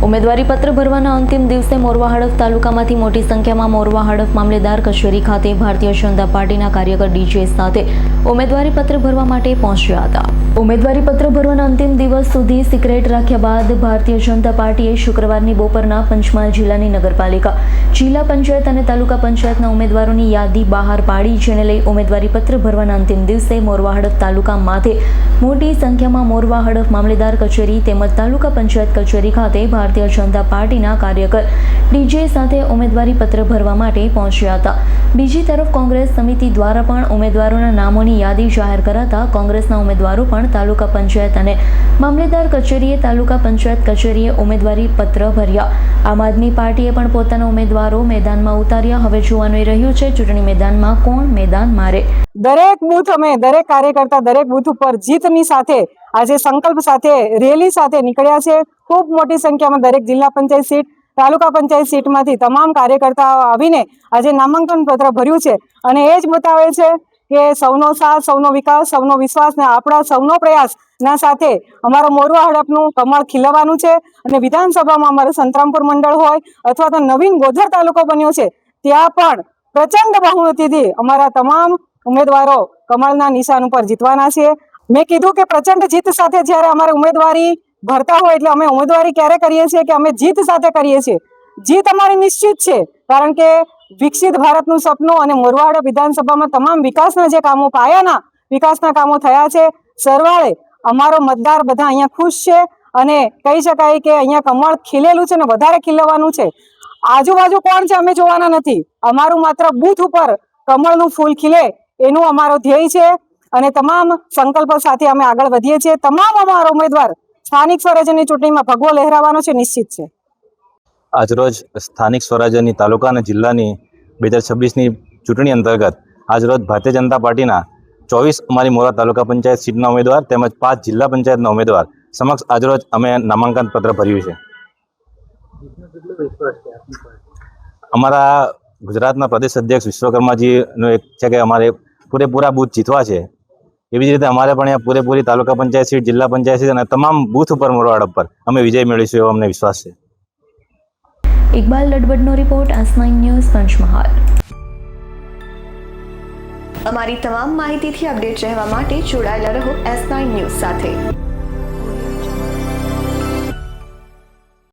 ઉમેદવારી પત્ર ભરવાના અંતિમ દિવસે મોરવા હડફ તાલુકામાંથી મોટી સંખ્યામાં મોરવા હડફ મામલેદાર કચેરી ખાતે ભારતીય જનતા પાર્ટીના કાર્યકર ડીજે સાથે ઉમેદવારી પત્ર ભરવા માટે પહોંચ્યા હતા। ઉમેદવારી પત્ર ભરવાના અંતિમ દિવસ સુધી સિક્રેટ રાખ્યા બાદ ભારતીય જનતા પાર્ટીએ શુક્રવારની બપોરના પંચમહાલ જિલ્લાની નગરપાલિકા, જિલ્લા પંચાયત અને તાલુકા પંચાયતના ઉમેદવારોની યાદી બહાર પાડી, જેને લઈ ઉમેદવારી પત્ર ભરવાના અંતિમ દિવસે મોરવા હડફ તાલુકામાંથી મોટી સંખ્યામાં મોરવા હડફ મામલેદાર કચેરી તેમજ તાલુકા પંચાયત કચેરી ખાતે ભારતીય જનતા પાર્ટીના કાર્યકર ડીજે સાથે ઉમેદવારી પત્ર ભરવા માટે પહોંચ્યા હતા। બીજી તરફ કોંગ્રેસ સમિતિ દ્વારા પણ ઉમેદવારોના નામોની યાદી જાહેર કરાતા કોંગ્રેસના ઉમેદવારો પણ તાલુકા પંચાયત અને મામલેદાર કચેરીએ તાલુકા પંચાયત કચેરીએ ઉમેદવારી પત્ર ભર્યા। આમ આદમી પાર્ટીએ પણ પોતાના ઉમેદવારો મેદાનમાં ઉતાર્યા। હવે જોવાનું રહ્યું છે ચૂંટણી મેદાનમાં કોણ મેદાન મારે। દરેક બૂથ અમે દરેક કાર્યકર્તા દરેક બૂથ ઉપર જીતની સાથે આજે સંકલ્પ સાથે રેલી સાથે નીકળ્યા છે। ખૂબ મોટી સંખ્યામાં દરેક જિલ્લા પંચાયત સીટ, તાલુકા પંચાયત સીટમાંથી તમામ કાર્યકર્તાઓ આવીને આજે નામાંકન પત્ર ભર્યું છે અને એ જ બતાવે છે કે સૌનો સાથ, સૌનો વિકાસ, સૌનો વિશ્વાસ ને આપણા સૌનો પ્રયાસના સાથે અમારો મોરવા હડફનું કમળ ખીલવાનું છે। અને વિધાનસભામાં અમારું સંતરામપુર મંડળ હોય અથવા તો નવીન ગોધર તાલુકો બન્યો છે, ત્યાં પણ પ્રચંડ બહુમતીથી અમારા તમામ ઉમેદવારો કમળના નિશાન ઉપર જીતવાના છે। મેં કીધું કે પ્રચંડ જીત સાથે જ્યારે અમારે ઉમેદવારી ભરતા હોય એટલે અમે ઉમેદવારી ક્યારે કરીએ છીએ કે અમે જીત સાથે કરીએ છીએ। જીત અમારી નિશ્ચિત છે, કારણ કે વિકસિત ભારતનું સપનું અને મોરવા હડફ વિધાનસભામાં તમામ વિકાસના જે કામો, પાયાના વિકાસના કામો થયા છે, સરવાળે અમારો મતદાર બધા અહીંયા ખુશ છે અને કહી શકાય કે અહીંયા કમળ ખીલેલું છે ને વધારે ખીલવાનું છે। આજુબાજુ કોણ છે અમે જોવાના નથી, અમારું માત્ર બૂથ ઉપર કમળનું ફૂલ ખીલે એનું અમારો ધ્યેય છે અને તમામ સંકલ્પો સાથે અમે આગળ વધીએ છીએ। તમામ અમારો ઉમેદવાર સ્થાનિક સ્વરાજ્યની ચૂંટણીમાં ભગવો લહેરાવાનો છે, નિશ્ચિત છે। આજરોજ સ્થાનિક સ્વરાજ્યની તાલુકા અને જિલ્લાની 2026ની ચૂંટણી અંતર્ગત આજરોજ ભારતીય જનતા પાર્ટીના 24 અમારી મોરવા તાલુકા પંચાયત સીટના ઉમેદવાર તેમજ 5 જિલ્લા પંચાયતના ઉમેદવાર સમક્ષ આજરોજ અમે નામાંકન પત્ર ભર્યું છે। અમારા ગુજરાતના પ્રદેશ અધ્યક્ષ વિશ્વકર્માજીનું એક છે કે અમારે પૂરેપૂરા બૂથ જીતવા છે। એવી જ રીતે અમારે પણ અહીંયા પૂરેપૂરી તાલુકા પંચાયત સીટ, જિલ્લા પંચાયત સીટ અને તમામ બૂથ ઉપર મોરવા હડફ પર અમે વિજય મેળવીશું એવો અમને વિશ્વાસ છે। ઇકબાલ લડબડનો રિપોર્ટ, S9 ન્યૂઝ, પંચમહાલ। અમારી તમામ માહિતીથી અપડેટ રહેવા માટે જોડાયેલા રહો S9 ન્યૂઝ સાથે।